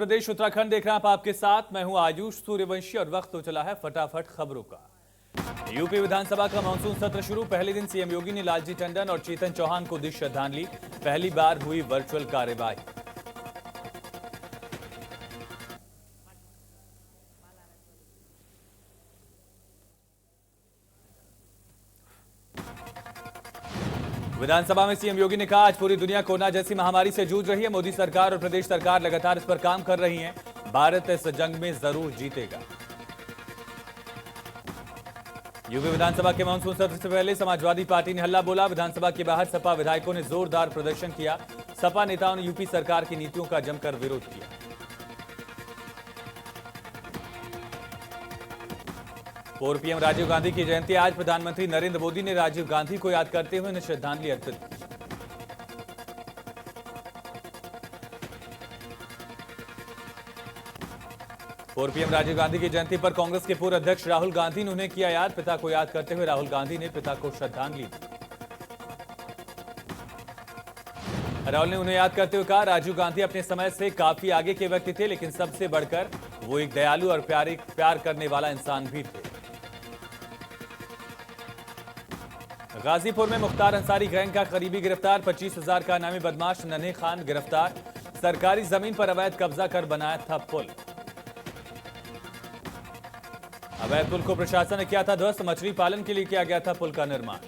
प्रदेश उत्तराखंड देख रहे हैं आप आपके साथ। मैं हूं आयुष सूर्यवंशी और वक्त तो चला है फटाफट खबरों का। यूपी विधानसभा का मानसून सत्र शुरू। पहले दिन सीएम योगी ने लालजी टंडन और चेतन चौहान को दी श्रद्धांजलि। पहली बार हुई वर्चुअल कार्यवाही। विधानसभा में सीएम योगी ने कहा, आज पूरी दुनिया कोरोना जैसी महामारी से जूझ रही है। मोदी सरकार और प्रदेश सरकार लगातार इस पर काम कर रही है। भारत इस जंग में जरूर जीतेगा। यूपी विधानसभा के मानसून सत्र से पहले समाजवादी पार्टी ने हल्ला बोला। विधानसभा के बाहर सपा विधायकों ने जोरदार प्रदर्शन किया। सपा नेताओं ने यूपी सरकार की नीतियों का जमकर विरोध किया। पूर्व पीएम राजीव गांधी की जयंती आज। प्रधानमंत्री नरेंद्र मोदी ने राजीव गांधी को याद करते हुए उन्हें श्रद्धांजलि अर्पित की। पूर्व पीएम राजीव गांधी की जयंती पर कांग्रेस के पूर्व अध्यक्ष राहुल गांधी ने उन्हें किया याद। पिता को याद करते हुए राहुल गांधी ने पिता को श्रद्धांजलि दी। राहुल ने उन्हें याद करते हुए कहा, राजीव गांधी अपने समय से काफी आगे के व्यक्ति थे, लेकिन सबसे बढ़कर वो एक दयालु और प्यार करने वाला इंसान भी थे। गाजीपुर में मुख्तार अंसारी गैंग का करीबी गिरफ्तार। 25,000 का नामी बदमाश नन्हे खान गिरफ्तार। सरकारी जमीन पर अवैध कब्जा कर बनाया था पुल। अवैध पुल को प्रशासन ने किया था ध्वस्त। मछली पालन के लिए किया गया था पुल का निर्माण।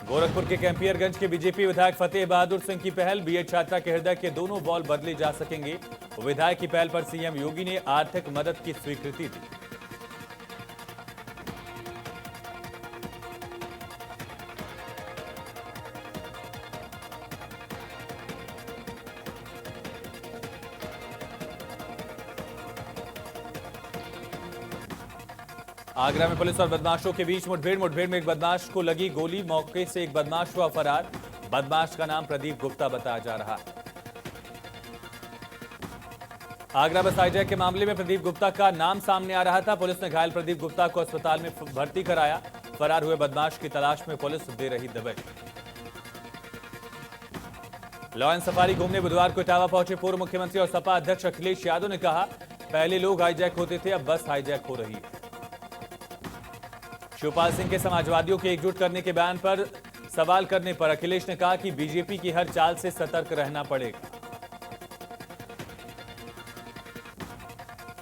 गोरखपुर के कैंपियरगंज के बीजेपी विधायक फतेह बहादुर सिंह की पहल। बीएड छात्रा के हृदय के दोनों बॉल बदले जा सकेंगे। विधायक की पहल पर सीएम योगी ने आर्थिक मदद की स्वीकृति दी। आगरा में पुलिस और बदमाशों के बीच मुठभेड़ में एक बदमाश को लगी गोली। मौके से एक बदमाश हुआ फरार। बदमाश का नाम प्रदीप गुप्ता बताया जा रहा है। आगरा बस हाईजैक के मामले में प्रदीप गुप्ता का नाम सामने आ रहा था। पुलिस ने घायल प्रदीप गुप्ता को अस्पताल में भर्ती कराया। फरार हुए बदमाश की तलाश में पुलिस दे रही दबिश। लॉ एंड सफारी घूमने बुधवार को इटावा पहुंचे पूर्व मुख्यमंत्री और सपा अध्यक्ष अखिलेश यादव ने कहा, पहले लोग हाईजैक होते थे, अब बस हाईजैक हो रही है। शिवपाल सिंह के समाजवादियों के एकजुट करने के बयान पर सवाल करने पर अखिलेश ने कहा कि बीजेपी की हर चाल से सतर्क रहना पड़ेगा।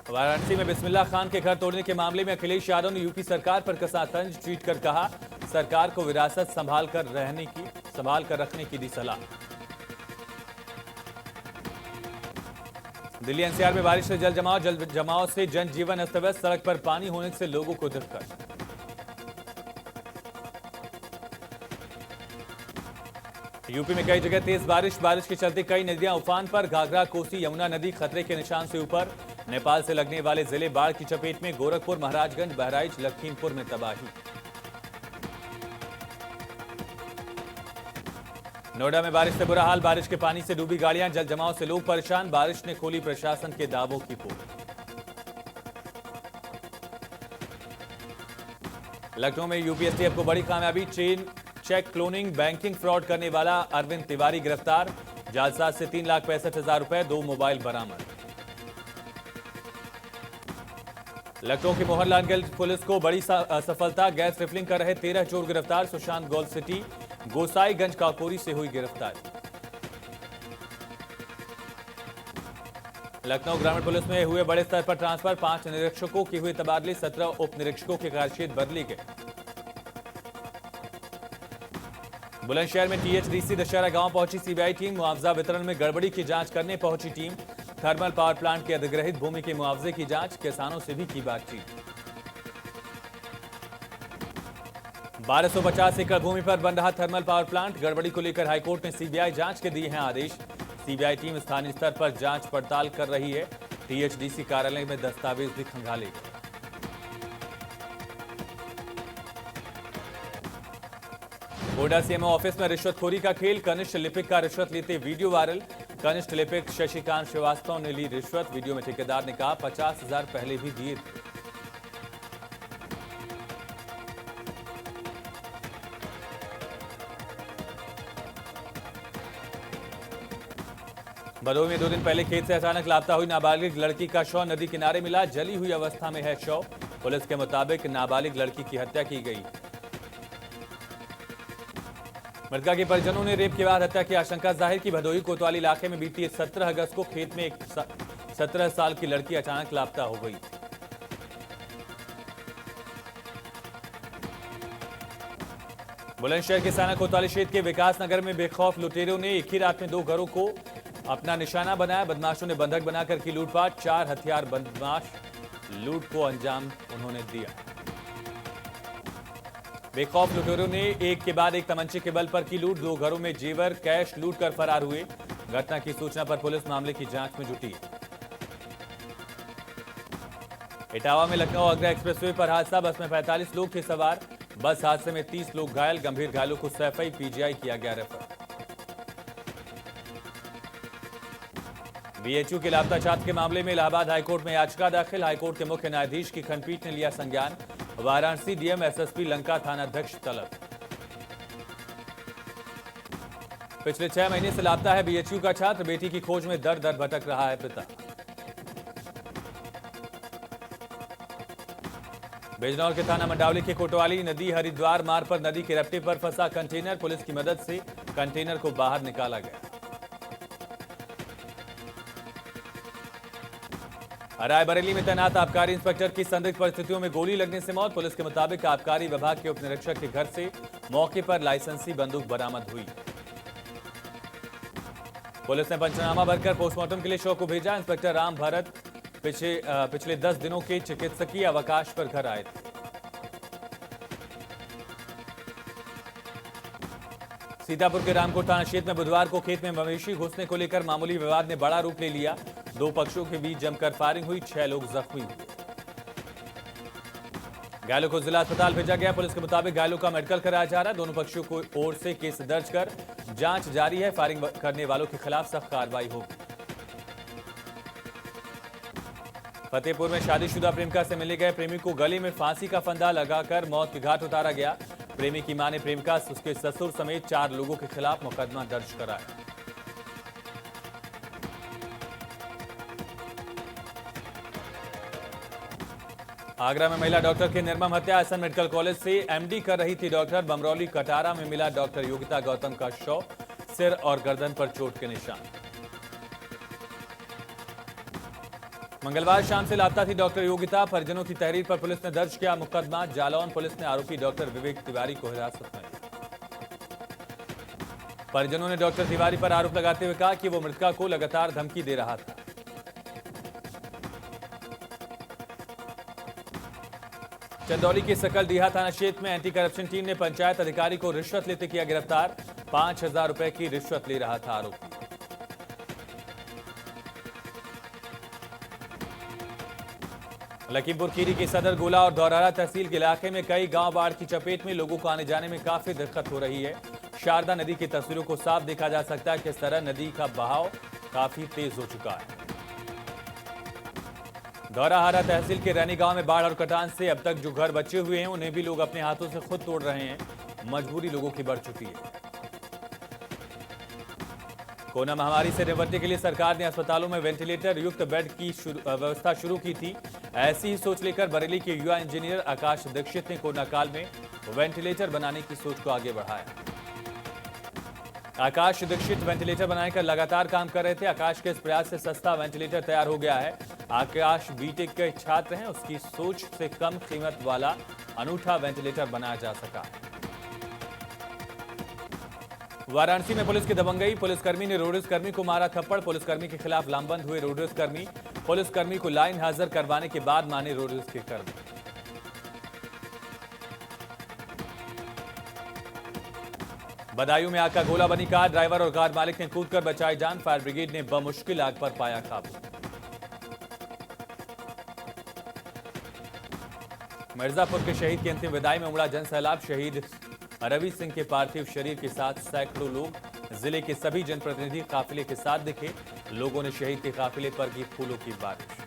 वाराणसी में बिस्मिल्लाह खान के घर तोड़ने के मामले में अखिलेश यादव ने यूपी सरकार पर कसा तंज। ट्वीट कर कहा, सरकार को विरासत संभाल कर रखने की दी सलाह। दिल्ली एनसीआर में बारिश से जल जमाव से जनजीवन अस्त व्यस्त। सड़क पर पानी होने से लोगों को दिक्कत। यूपी में कई जगह तेज बारिश के चलते कई नदियां उफान पर। घाघरा, कोसी, यमुना नदी खतरे के निशान से ऊपर। नेपाल से लगने वाले जिले बाढ़ की चपेट में। गोरखपुर, महाराजगंज, बहराइच, लखीमपुर में तबाही। नोएडा में बारिश से बुरा हाल। बारिश के पानी से डूबी गाड़ियां। जल जमाव से लोग परेशान। बारिश ने खोली प्रशासन के दावों की पोल। लखनऊ में यूपीएसटीएफ को बड़ी कामयाबी। चेक क्लोनिंग बैंकिंग फ्रॉड करने वाला अरविंद तिवारी गिरफ्तार। जालसाज से 3,65,000 रुपए, 2 मोबाइल बरामद। लखनऊ की मोहनलालगंज पुलिस को बड़ी सफलता। गैस रिफिलिंग कर रहे 13 चोर गिरफ्तार। सुशांत गोल्ड सिटी गोसाईगंज काकोरी से हुई गिरफ्तारी। लखनऊ ग्रामीण पुलिस में हुए बड़े स्तर पर ट्रांसफर। 5 निरीक्षकों के हुए तबादले। 17 उप निरीक्षकों के कार्यक्षेत्र बदले गए। बुलंदशहर में टीएचडीसी दशहरा गांव पहुंची सीबीआई टीम। मुआवजा वितरण में गड़बड़ी की जांच करने पहुंची टीम। थर्मल पावर प्लांट के अधिग्रहित भूमि के मुआवजे की जांच। किसानों से भी की बातचीत। 1250 एकड़ भूमि पर बन रहा थर्मल पावर प्लांट। गड़बड़ी को लेकर हाईकोर्ट ने सीबीआई जांच के दिए हैं आदेश। सीबीआई टीम स्थानीय स्तर पर जांच पड़ताल कर रही है। टीएचडीसी कार्यालय में दस्तावेज भी खंगाले गए। गोड्डा सीएमओ ऑफिस में रिश्वतखोरी का खेल। कनिष्ठ लिपिक का रिश्वत लेते वीडियो वायरल। कनिष्ठ लिपिक शशिकांत श्रीवास्तव ने ली रिश्वत। वीडियो में ठेकेदार ने कहा, 50,000 पहले भी दिए थे। भदोही में 2 दिन पहले खेत से अचानक लापता हुई नाबालिग लड़की का शव नदी किनारे मिला। जली हुई अवस्था में है शव। पुलिस के मुताबिक नाबालिग लड़की की हत्या की गई। मृतका के परिजनों ने रेप के बाद हत्या की आशंका जाहिर की। भदोही कोतवाली इलाके में बीती 17 अगस्त को खेत में एक 17 साल की लड़की अचानक लापता हो गई। बुलंदशहर के साना कोतवाली क्षेत्र के विकास नगर में बेखौफ लुटेरों ने एक ही रात में 2 घरों को अपना निशाना बनाया। बदमाशों ने बंधक बनाकर की लूटपाट। 4 हथियार बदमाश लूट को अंजाम उन्होंने दिया। बेखौफ लुटेरों ने एक के बाद एक तमंचे के बल पर की लूट। 2 घरों में जेवर कैश लूट कर फरार हुए। घटना की सूचना पर पुलिस मामले की जांच में जुटी। इटावा में लखनऊ आगरा एक्सप्रेसवे पर हादसा। बस में 45 लोग थे सवार। बस हादसे में 30 लोग घायल। गंभीर घायलों को सैफई पीजीआई किया गया रेफर। बीएचयू के लापता छात्र के मामले में इलाहाबाद हाईकोर्ट में याचिका दाखिल। हाईकोर्ट के मुख्य न्यायाधीश की खंडपीठ ने लिया संज्ञान। वाराणसी डीएम एसएसपी लंका थानाध्यक्ष तलब। पिछले 6 महीने से लापता है बीएचयू का छात्र। बेटी की खोज में दर दर भटक रहा है पिता। बिजनौर के थाना मंडावली के कोतवाली नदी हरिद्वार मार्ग पर नदी के रपटे पर फंसा कंटेनर। पुलिस की मदद से कंटेनर को बाहर निकाला गया। रायबरेली में तैनात आबकारी इंस्पेक्टर की संदिग्ध परिस्थितियों में गोली लगने से मौत। पुलिस के मुताबिक आबकारी विभाग के उप निरीक्षक के घर से मौके पर लाइसेंसी बंदूक बरामद हुई। पुलिस ने पंचनामा भरकर पोस्टमार्टम के लिए शव को भेजा। इंस्पेक्टर राम भरत पिछले 10 दिनों के चिकित्सकीय अवकाश पर घर आए थे। सीतापुर के रामकोट थाना क्षेत्र में बुधवार को खेत में मवेशी घुसने को लेकर मामूली विवाद ने बड़ा रूप ले लिया। 2 पक्षों के बीच जमकर फायरिंग हुई। 6 लोग जख्मी हुए। घायलों को जिला अस्पताल भेजा गया। पुलिस के मुताबिक घायलों का मेडिकल कराया जा रहा है। दोनों पक्षों की ओर से केस दर्ज कर जांच जारी है। फायरिंग करने वालों के खिलाफ सख्त कार्रवाई होगी। फतेहपुर में शादीशुदा प्रेमिका से मिले गए प्रेमी को गले में फांसी का फंदा लगाकर मौत के घाट उतारा गया। प्रेमी की मां ने प्रेमिका उसके ससुर समेत 4 लोगों के खिलाफ मुकदमा दर्ज कराया। आगरा में महिला डॉक्टर की निर्मम हत्या। एसएन मेडिकल कॉलेज से एमडी कर रही थी डॉक्टर। बमरौली कटारा में मिला डॉक्टर योगिता गौतम का शव। सिर और गर्दन पर चोट के निशान। मंगलवार शाम से लापता थी डॉक्टर योगिता। परिजनों की तहरीर पर पुलिस ने दर्ज किया मुकदमा। जालौन पुलिस ने आरोपी डॉक्टर विवेक तिवारी को हिरासत में लिया। परिजनों ने डॉक्टर तिवारी पर आरोप लगाते हुए कहा कि वो मृतका को लगातार धमकी दे रहा था। चंदौली के सकलडीहा थाना क्षेत्र में एंटी करप्शन टीम ने पंचायत अधिकारी को रिश्वत लेते किया गिरफ्तार। 5,000 रुपए की रिश्वत ले रहा था आरोपी। लखीमपुर खीरी के सदर गोला और दौरारा तहसील के इलाके में कई गांव बाढ़ की चपेट में। लोगों को आने जाने में काफी दिक्कत हो रही है। शारदा नदी की तस्वीरों को साफ देखा जा सकता है कि इस तरह नदी का बहाव काफी तेज हो चुका है। दौराहारा तहसील के रैनी गांव में बाढ़ और कटान से अब तक जो घर बचे हुए हैं उन्हें भी लोग अपने हाथों से खुद तोड़ रहे हैं। मजबूरी लोगों की बढ़ चुकी है। कोरोना महामारी से निपटने के लिए सरकार ने अस्पतालों में वेंटिलेटर युक्त बेड की व्यवस्था शुरू की थी। ऐसी ही सोच लेकर बरेली के युवा इंजीनियर आकाश दीक्षित ने कोरोना काल में वेंटिलेटर बनाने की सोच को आगे बढ़ाया। आकाश दीक्षित वेंटिलेटर बनाने का लगातार काम कर रहे थे। आकाश के इस प्रयास से सस्ता वेंटिलेटर तैयार हो गया है। आकाश बीटेक के छात्र हैं। उसकी सोच से कम कीमत वाला अनूठा वेंटिलेटर बनाया जा सका। वाराणसी में पुलिस की दबंगई। पुलिसकर्मी ने रोडवेज कर्मी को मारा थप्पड़। पुलिसकर्मी के खिलाफ लामबंद हुए रोडवेज कर्मी। पुलिसकर्मी को लाइन हाजिर करवाने के बाद माने रोडवेज के कर्मी। बदायूं में आग का गोला बनी कार। ड्राइवर और कार मालिक ने कूदकर बचाई जान। फायर ब्रिगेड ने बमुश्किल आग पर पाया काबू। मिर्जापुर के शहीद की अंतिम विदाई में उमड़ा जनसैलाब। शहीद रवि सिंह के पार्थिव शरीर के साथ सैकड़ों लोग। जिले के सभी जनप्रतिनिधि काफिले के साथ दिखे। लोगों ने शहीद के काफिले पर की फूलों की बारिश।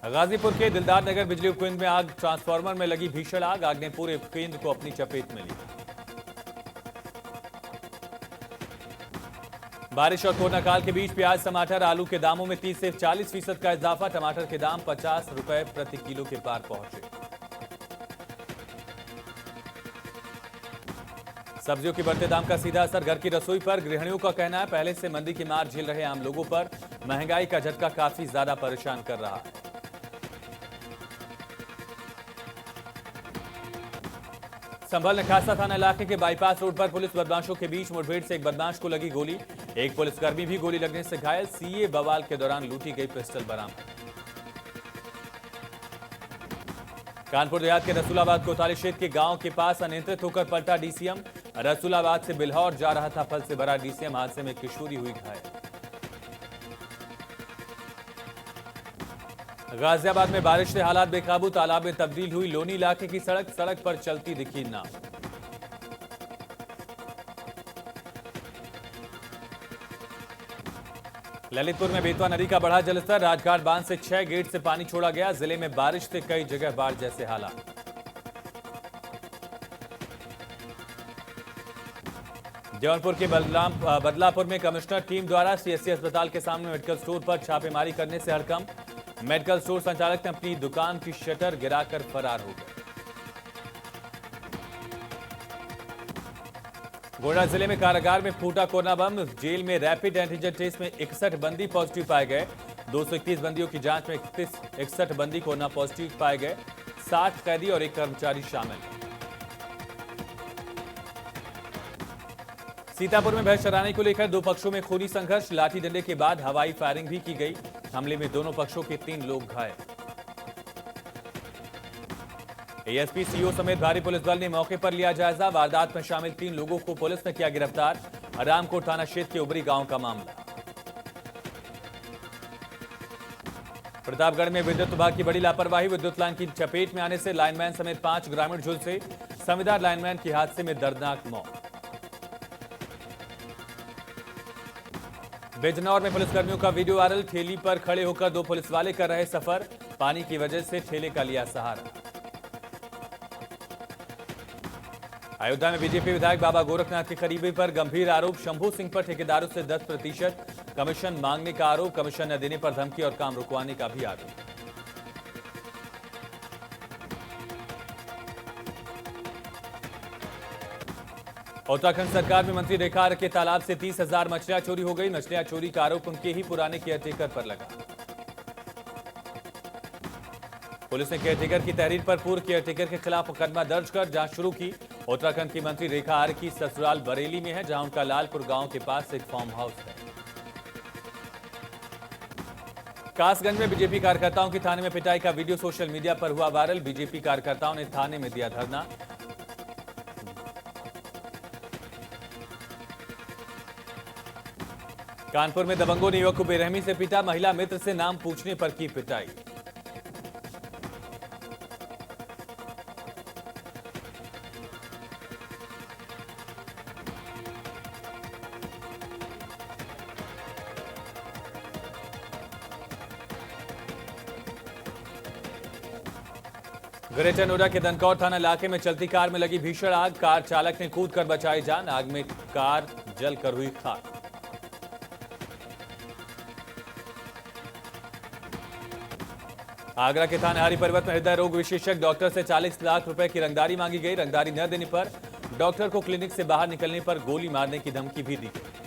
गाजीपुर के दिलदार नगर बिजली उपकेंद्र में आग। ट्रांसफार्मर में लगी भीषण आग। आग ने पूरे उपकेंद्र को अपनी चपेट में लिया। बारिश और कोरोना काल के बीच प्याज, टमाटर, आलू के दामों में 30 से 40% का इजाफा। टमाटर के दाम 50 रुपए प्रति किलो के पार पहुंचे। सब्जियों के बढ़ते दाम का सीधा असर घर की रसोई पर। गृहिणियों का कहना है पहले से मंदी की मार झेल रहे आम लोगों पर महंगाई का झटका काफी ज्यादा परेशान कर रहा है। संभल नखासा थाना इलाके के बाईपास रोड पर पुलिस बदमाशों के बीच मुठभेड़ से एक बदमाश को लगी गोली। एक पुलिसकर्मी भी गोली लगने से घायल। सीए बवाल के दौरान लूटी गई पिस्टल बरामद। कानपुर देहात के रसूलाबाद कोतवाली क्षेत्र के गांव के पास अनियंत्रित होकर पलटा डीसीएम। रसूलाबाद से बिल्हौर जा रहा था फल से भरा डीसीएम। हादसे में किशोरी हुई घायल। गाजियाबाद में बारिश से हालात बेकाबू, तालाब में तब्दील हुई लोनी इलाके की सड़क पर चलती दिखी नाव। ललितपुर में बेतवा नदी का बढ़ा जलस्तर। राजघाट बांध से 6 गेट से पानी छोड़ा गया। जिले में बारिश से कई जगह बाढ़ जैसे हालात। जौनपुर के बदलापुर में कमिश्नर टीम द्वारा सीएससी अस्पताल के सामने मेडिकल स्टोर पर छापेमारी करने से हड़कंप। मेडिकल स्टोर संचालक ने अपनी दुकान की शटर गिराकर फरार हो गए। गोड्डा जिले में कारागार में फूटा कोरोना बम। जेल में रैपिड एंटीजन टेस्ट में 61 बंदी पॉजिटिव पाए गए। 231 बंदियों की जांच में 61 बंदी कोरोना पॉजिटिव पाए गए। 60 कैदी और एक कर्मचारी शामिल। सीतापुर में भैंस चराने को लेकर दो पक्षों में खूनी संघर्ष। लाठी डंडे के बाद हवाई फायरिंग भी की गई। हमले में दोनों पक्षों के 3 लोग घायल। एएसपी, सीओ समेत भारी पुलिस बल ने मौके पर लिया जायजा। वारदात में शामिल 3 लोगों को पुलिस ने किया गिरफ्तार। रामकोट थाना क्षेत्र के उबरी गांव का मामला। प्रतापगढ़ में विद्युत विभाग की बड़ी लापरवाही। विद्युत लाइन की चपेट में आने से लाइनमैन समेत 5 ग्रामीण झुलसे। संविदार लाइनमैन की हादसे में दर्दनाक मौत। बिजनौर में पुलिसकर्मियों का वीडियो वायरल। ठेली पर खड़े होकर 2 पुलिस वाले कर रहे सफर। पानी की वजह से ठेले का लिया सहारा। अयोध्या में बीजेपी विधायक बाबा गोरखनाथ के करीबी पर गंभीर आरोप। शंभू सिंह पर ठेकेदारों से 10% कमीशन मांगने का आरोप। कमीशन न देने पर धमकी और काम रुकवाने का भी आरोप। उत्तराखंड सरकार में मंत्री रेखा आर्य के तालाब से 30,000 मछलियां चोरी हो गई। मछलियां चोरी का आरोप उनके ही पुराने केयरटेकर पर लगा। पुलिस ने केयरटेकर की तहरीर पर पूर्व केयरटेकर के खिलाफ मुकदमा दर्ज कर जांच शुरू की। उत्तराखंड की मंत्री रेखा आर्य की ससुराल बरेली में है, जहां उनका लालपुर गांव के पास एक फार्म हाउस है। कासगंज में बीजेपी कार्यकर्ताओं की थाने में पिटाई का वीडियो सोशल मीडिया पर हुआ वायरल। बीजेपी कार्यकर्ताओं ने थाने में दिया धरना। कानपुर में दबंगों ने युवक को बेरहमी से पीटा। महिला मित्र से नाम पूछने पर की पिटाई। ग्रेटर नोएडा के दनकौर थाना इलाके में चलती कार में लगी भीषण आग। कार चालक ने कूदकर बचाई जान। आग में कार जलकर हुई खाक। आगरा के थाना हरी पर्वत में हृदय रोग विशेषज्ञ डॉक्टर से 40 लाख रुपए की रंगदारी मांगी गई। रंगदारी न देने पर डॉक्टर को क्लिनिक से बाहर निकलने पर गोली मारने की धमकी भी दी गई।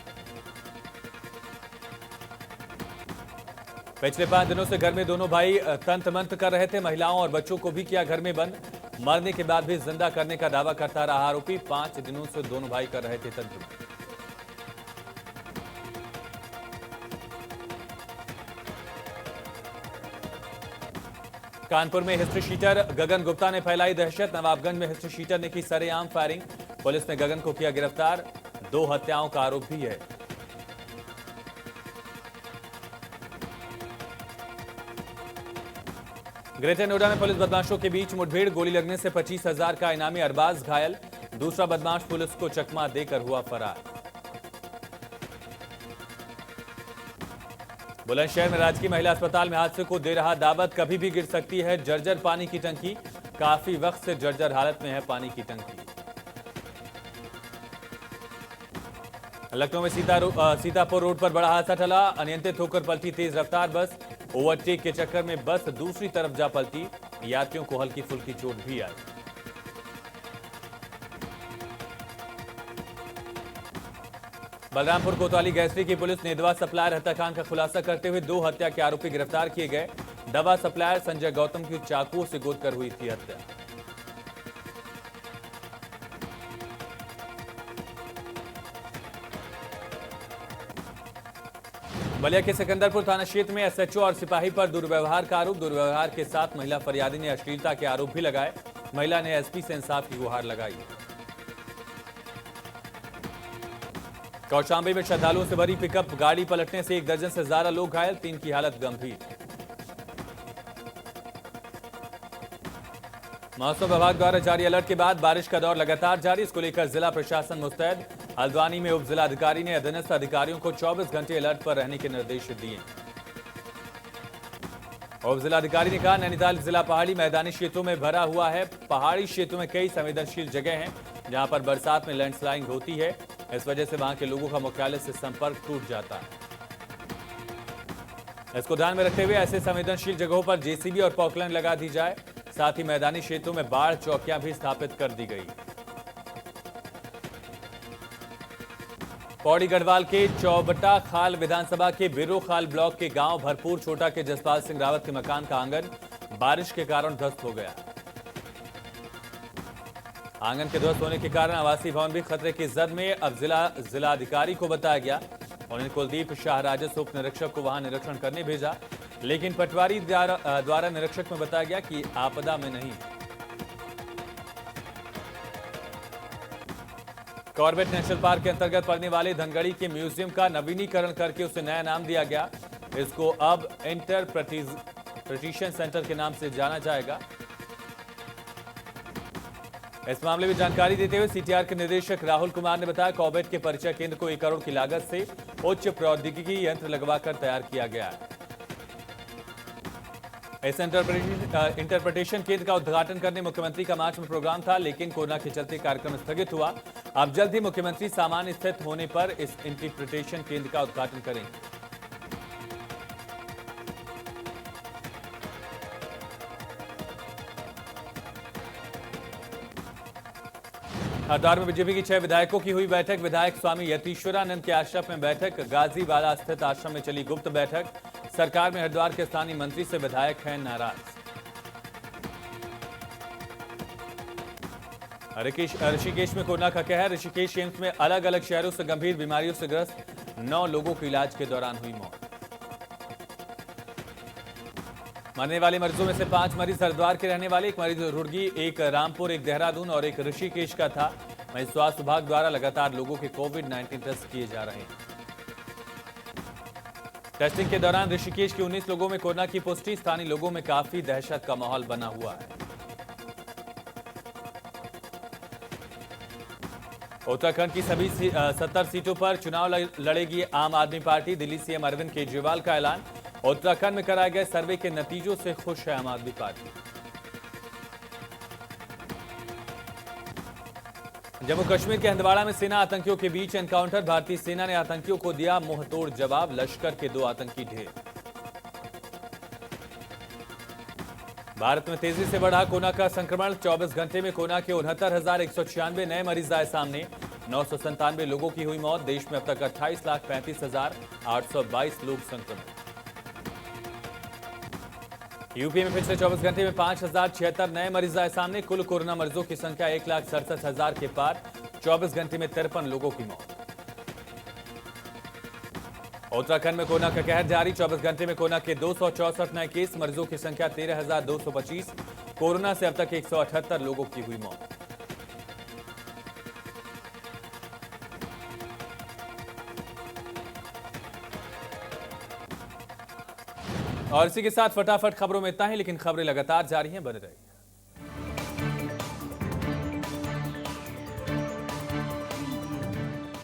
पिछले 5 दिनों से घर में दोनों भाई तंत्र मंत्र कर रहे थे। महिलाओं और बच्चों को भी किया घर में बंद। मरने के बाद भी जिंदा करने का दावा करता रहा आरोपी। 5 दिनों से दोनों भाई कर रहे थे तंत्र। कानपुर में हिस्ट्री शीटर गगन गुप्ता ने फैलाई दहशत। नवाबगंज में हिस्ट्री शीटर ने की सरेआम फायरिंग। पुलिस ने गगन को किया गिरफ्तार। 2 हत्याओं का आरोप भी है। ग्रेटर नोएडा में पुलिस बदमाशों के बीच मुठभेड़। गोली लगने से 25,000 का इनामी अरबाज घायल। दूसरा बदमाश पुलिस को चकमा देकर हुआ फरार। बुलंदशहर में राजकीय महिला अस्पताल में हादसे को दे रहा दावत। कभी भी गिर सकती है जर्जर पानी की टंकी। काफी वक्त से जर्जर हालत में है पानी की टंकी। लखनऊ में सीतापुर रोड पर बड़ा हादसा टला। अनियंत्रित होकर पलटी तेज रफ्तार बस। ओवरटेक के चक्कर में बस दूसरी तरफ जा पलटी। यात्रियों को हल्की फुल्की चोट भी आई। बलरामपुर कोतवाली गैसरी की पुलिस ने दवा सप्लायर हत्याकांड का खुलासा करते हुए 2 हत्या के आरोपी गिरफ्तार किए गए। दवा सप्लायर संजय गौतम की चाकुओं से गोदकर हुई थी हत्या। बलिया के सिकंदरपुर थाना क्षेत्र में एसएचओ और सिपाही पर दुर्व्यवहार का आरोप। दुर्व्यवहार के साथ महिला फरियादी ने अश्लीलता के आरोप भी लगाए। महिला ने एसपी से इंसाफ की गुहार लगाई। कौशांबी में श्रद्धालुओं से भरी पिकअप गाड़ी पलटने से 1 दर्जन से ज्यादा लोग घायल, 3 की हालत गंभीर। मौसम विभाग द्वारा जारी अलर्ट के बाद बारिश का दौर लगातार जारी। इसको लेकर जिला प्रशासन मुस्तैद। हल्द्वानी में उप जिलाधिकारी ने अधीनस्थ अधिकारियों को 24 घंटे अलर्ट पर रहने के निर्देश दिए। उप जिलाधिकारी ने कहा, नैनीताल जिला पहाड़ी मैदानी क्षेत्रों में भरा हुआ है। पहाड़ी क्षेत्रों में कई संवेदनशील जगह हैं जहां पर बरसात में लैंडस्लाइडिंग होती है। इस वजह से वहां के लोगों का मुख्यालय से संपर्क टूट जाता है। इसको ध्यान में रखते हुए ऐसे संवेदनशील जगहों पर जेसीबी और पॉकलाइन लगा दी जाए। साथ ही मैदानी क्षेत्रों में बाढ़ चौकियां भी स्थापित कर दी गई। पौड़ी गढ़वाल के चौबटा खाल विधानसभा के बिरो खाल ब्लॉक के गांव भरपूर छोटा के जसपाल सिंह रावत के मकान का आंगन बारिश के कारण ध्वस्त हो गया। आंगन के ध्वस्त होने के कारण आवासीय भवन भी खतरे की जद में। अब जिलाधिकारी को बताया गया। उन्होंने कुलदीप शाह राजस्व उप निरीक्षक को वहां निरीक्षण करने भेजा, लेकिन पटवारी द्वारा निरीक्षक में बताया गया कि आपदा में नहीं। कॉर्बेट नेशनल पार्क के अंतर्गत पड़ने वाले धनगढ़ी के म्यूजियम का नवीनीकरण करके उसे नया नाम दिया गया। इसको अब इंटरप्रिटेशन सेंटर के नाम से जाना जाएगा। इस मामले में जानकारी देते हुए सीटीआर के निदेशक राहुल कुमार ने बताया, कॉर्बेट के परिचय केंद्र को 1 करोड़ की लागत से उच्च प्रौद्योगिकी यंत्र लगवाकर तैयार किया गया है। इस इंटरप्रिटेशन केंद्र का उद्घाटन करने मुख्यमंत्री का मार्च में प्रोग्राम था, लेकिन कोरोना के चलते कार्यक्रम स्थगित हुआ। अब जल्द ही मुख्यमंत्री सामान्य स्थित होने पर इस इंटरप्रिटेशन केंद्र का उद्घाटन करेंगे। हरिद्वार में बीजेपी की 6 विधायकों की हुई बैठक। विधायक स्वामी यतीश्वरानंद के आश्रम में बैठक। गाजीवाला स्थित आश्रम में चली गुप्त बैठक। सरकार में हरिद्वार के स्थानीय मंत्री से विधायक हैं नाराज। ऋषिकेश में कोरोना का कहर। ऋषिकेश एम्स में अलग अलग शहरों से गंभीर बीमारियों से ग्रस्त 9 लोगों की इलाज के दौरान हुई मौत। मरने वाले मरीजों में से 5 मरीज हरिद्वार के रहने वाले, 1 मरीज रुड़की, 1 रामपुर, 1 देहरादून और 1 ऋषिकेश का था। वहीं स्वास्थ्य विभाग द्वारा लगातार लोगों के कोविड-19 टेस्ट किए जा रहे हैं। टेस्टिंग के दौरान ऋषिकेश के 19 लोगों में कोरोना की पुष्टि। स्थानीय लोगों में काफी दहशत का माहौल बना हुआ है। उत्तराखंड की सभी 70 सीटों पर चुनाव लड़ेगी आम आदमी पार्टी। दिल्ली सीएम अरविंद केजरीवाल का ऐलान। उत्तराखंड में कराए गए सर्वे के नतीजों से खुश है आम आदमी पार्टी। जम्मू कश्मीर के हंदवाड़ा में सेना आतंकियों के बीच एनकाउंटर। भारतीय सेना ने आतंकियों को दिया मुंहतोड़ जवाब। लश्कर के 2 आतंकी ढेर। भारत में तेजी से बढ़ा कोरोना का संक्रमण। 24 घंटे में कोरोना के 69,196 नए मरीज आए सामने। 997 लोगों की हुई मौत। देश में अब तक 28,35,822 लोग संक्रमित। यूपी में पिछले 24 घंटे में 5,076 नए मरीज आए सामने। कुल कोरोना मरीजों की संख्या 1,67,000 के पार। 24 घंटे में 53 लोगों की मौत। उत्तराखंड में कोरोना का कहर जारी। 24 घंटे में कोरोना के 264 नए केस। मरीजों की संख्या 13,225। कोरोना से अब तक 178 लोगों की हुई मौत। और इसी के साथ फटाफट खबरों में इतना ही, लेकिन खबरें लगातार जारी हैं, बने रहिए।